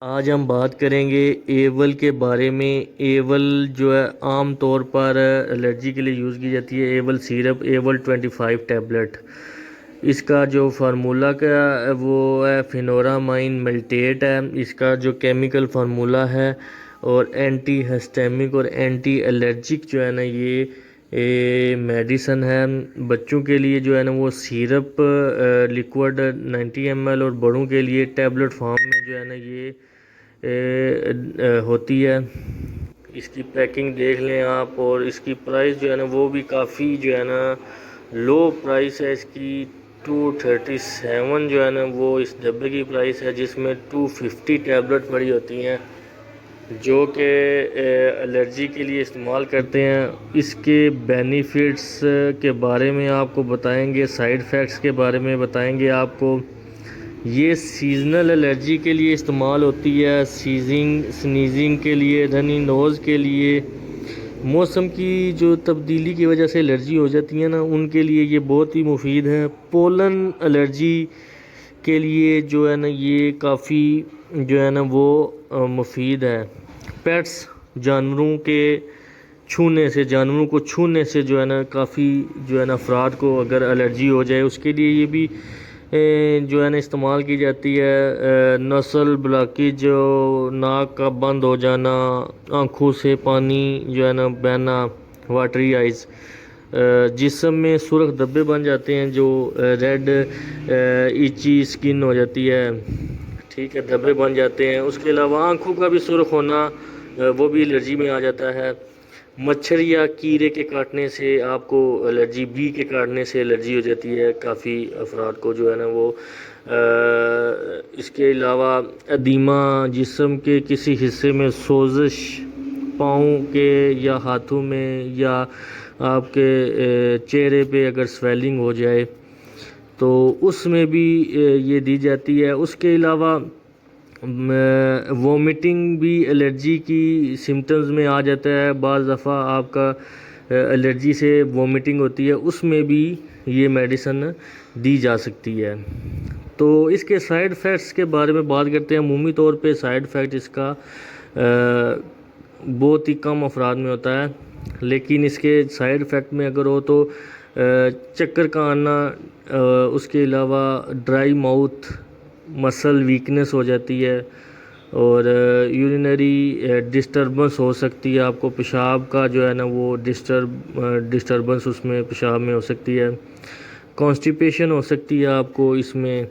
آج ہم بات کریں گے ایول کے بارے میں۔ ایول جو ہے عام طور پر الرجی کے لیے یوز کی جاتی ہے۔ ایول سیرپ، ایول 25 ٹیبلٹ، اس کا جو فارمولہ کا وہ ہے فینورامائن ملٹیٹ ہے اس کا جو کیمیکل فارمولہ ہے، اور اینٹی ہسٹیمک اور اینٹی الرجک جو ہے نا یہ میڈیسن ہے۔ بچوں کے لیے جو ہے نا وہ سیرپ لیکوڈ 90 ml، اور بڑوں کے لیے ٹیبلٹ فارم میں جو ہے نا یہ ہوتی ہے۔ اس کی پیکنگ دیکھ لیں آپ، اور اس کی پرائس جو ہے نا وہ بھی کافی جو ہے نا لو پرائس ہے اس کی۔ 237 جو ہے نا وہ اس ڈبے کی پرائس ہے، جس میں 250 ٹیبلٹ پڑی ہوتی ہیں جو کہ الرجی کے لیے استعمال کرتے ہیں۔ اس کے بینیفٹس کے بارے میں آپ کو بتائیں گے، سائیڈ ایفیکٹس کے بارے میں بتائیں گے آپ کو۔ یہ سیزنل الرجی کے لیے استعمال ہوتی ہے، سنیزنگ کے لیے، رنی نوز کے لیے۔ موسم کی جو تبدیلی کی وجہ سے الرجی ہو جاتی ہے نا ان کے لیے یہ بہت ہی مفید ہے۔ پولن الرجی کے لیے جو ہے نا یہ کافی جو ہے نا وہ مفید ہے۔ پیٹس، جانوروں کو چھونے سے جو ہے نا کافی جو ہے نا افراد کو اگر الرجی ہو جائے اس کے لیے یہ بھی جو ہے نا استعمال کی جاتی ہے۔ نسل بلاکیج، ناک کا بند ہو جانا، آنکھوں سے پانی جو ہے نا بہنا، واٹری آئز، جسم میں سرخ دھبے بن جاتے ہیں جو ریڈ ایچی سکن ہو جاتی ہے، ٹھیک ہے، دھبے بن جاتے ہیں۔ اس کے علاوہ آنکھوں کا بھی سرخ ہونا وہ بھی الرجی میں آ جاتا ہے۔ مچھر یا کیڑے کے کاٹنے سے آپ کو الرجی، بی کے کاٹنے سے الرجی ہو جاتی ہے کافی افراد کو جو ہے نا وہ۔ اس کے علاوہ ادیمہ، جسم کے کسی حصے میں سوزش، پاؤں کے یا ہاتھوں میں یا آپ کے چہرے پہ اگر سویلنگ ہو جائے تو اس میں بھی یہ دی جاتی ہے۔ اس کے علاوہ وومٹنگ بھی الرجی کی سمٹمز میں آ جاتا ہے۔ بعض دفعہ آپ کا الرجی سے وومٹنگ ہوتی ہے، اس میں بھی یہ میڈیسن دی جا سکتی ہے۔ تو اس کے سائیڈ ایفیکٹس کے بارے میں بات کرتے ہیں۔ عمومی طور پہ سائیڈ ایفیکٹ اس کا بہت ہی کم افراد میں ہوتا ہے، لیکن اس کے سائیڈ ایفیکٹ میں اگر ہو تو چکر کا آنا، اس کے علاوہ ڈرائی ماؤتھ، مسل ویکنس ہو جاتی ہے، اور یورینری ڈسٹربنس ہو سکتی ہے۔ آپ کو پیشاب کا جو ہے نا وہ ڈسٹربنس اس میں پیشاب میں ہو سکتی ہے۔ کانسٹیپیشن ہو سکتی ہے آپ کو اس میں۔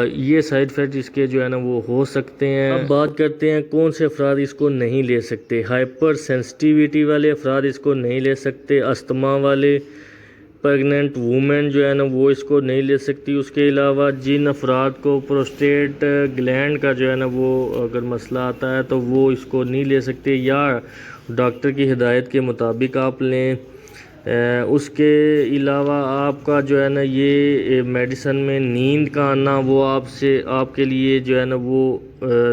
یہ سائیڈ ایفیکٹ اس کے جو ہے نا وہ ہو سکتے ہیں۔ اب بات کرتے ہیں کون سے افراد اس کو نہیں لے سکتے۔ ہائپر سینسٹیویٹی والے افراد اس کو نہیں لے سکتے، استھما والے، پریگننٹ وومن جو ہے نا وہ اس کو نہیں لے سکتی۔ اس کے علاوہ جن افراد کو پروسٹیٹ گلینڈ کا جو ہے نا وہ اگر مسئلہ آتا ہے تو وہ اس کو نہیں لے سکتے، یا ڈاکٹر کی ہدایت کے مطابق آپ لیں۔ اس کے علاوہ آپ کا جو ہے نا یہ میڈیسن میں نیند کا آنا وہ آپ کے لیے جو ہے نا وہ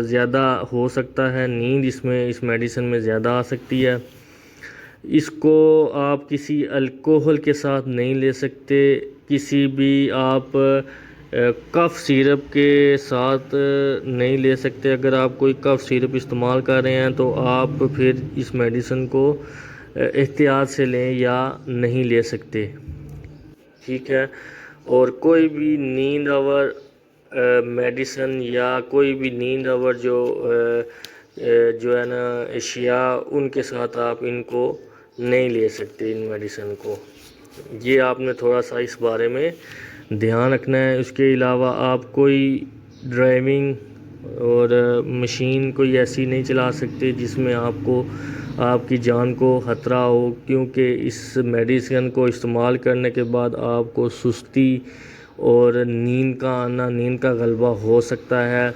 زیادہ ہو سکتا ہے۔ نیند اس میڈیسن میں زیادہ آ سکتی ہے۔ اس کو آپ کسی الکوہل کے ساتھ نہیں لے سکتے، کسی بھی آپ کف سیرپ کے ساتھ نہیں لے سکتے۔ اگر آپ کوئی کف سیرپ استعمال کر رہے ہیں تو آپ پھر اس میڈیسن کو احتیاط سے لیں یا نہیں لے سکتے، ٹھیک ہے۔ اور کوئی بھی نیند آور میڈیسن یا کوئی بھی نیند آور جو ہے نا اشیاء، ان کے ساتھ آپ ان کو نہیں لے سکتے، ان میڈیسن کو۔ یہ آپ نے تھوڑا سا اس بارے میں دھیان رکھنا ہے۔ اس کے علاوہ آپ کوئی ڈرائیونگ اور مشین کوئی ایسی نہیں چلا سکتے جس میں آپ کی جان کو خطرہ ہو، کیونکہ اس میڈیسن کو استعمال کرنے کے بعد آپ کو سستی اور نیند کا آنا، نیند کا غلبہ ہو سکتا ہے۔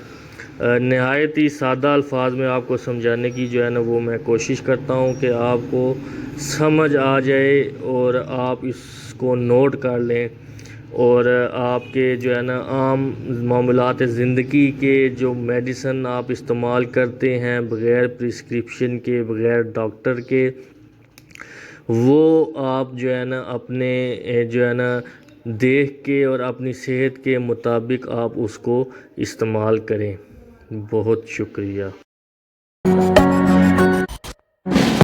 نہایت ہی سادہ الفاظ میں آپ کو سمجھانے کی جو ہے نا وہ میں کوشش کرتا ہوں کہ آپ کو سمجھ آ جائے اور آپ اس کو نوٹ کر لیں، اور آپ کے جو ہے نا عام معاملات زندگی کے جو میڈیسن آپ استعمال کرتے ہیں بغیر پرسکرپشن کے، بغیر ڈاکٹر کے، وہ آپ جو ہے نا اپنے جو ہے نا دیکھ کے اور اپنی صحت کے مطابق آپ اس کو استعمال کریں۔ بہت شکریہ.